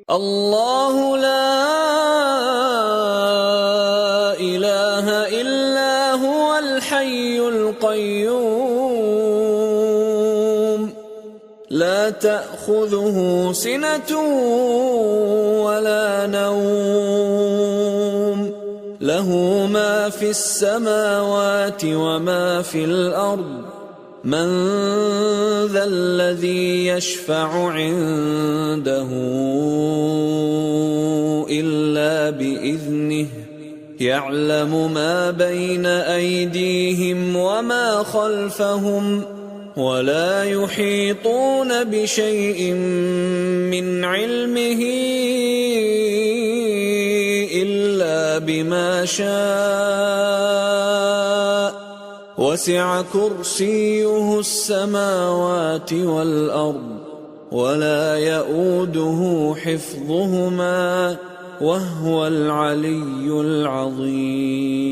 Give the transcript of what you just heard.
الله لا إله إلا هو الحي القيوم لا تأخذه سنة ولا نوم له ما في السماوات وما في الأرض من ذا الذي يشفع عنده إلا بإذنه يعلم ما بين أيديهم وما خلفهم ولا يحيطون بشيء من علمه إلا بما شاء وسع كرسيه السماوات والأرض ولا يئوده حفظهما وهو العلي العظيم.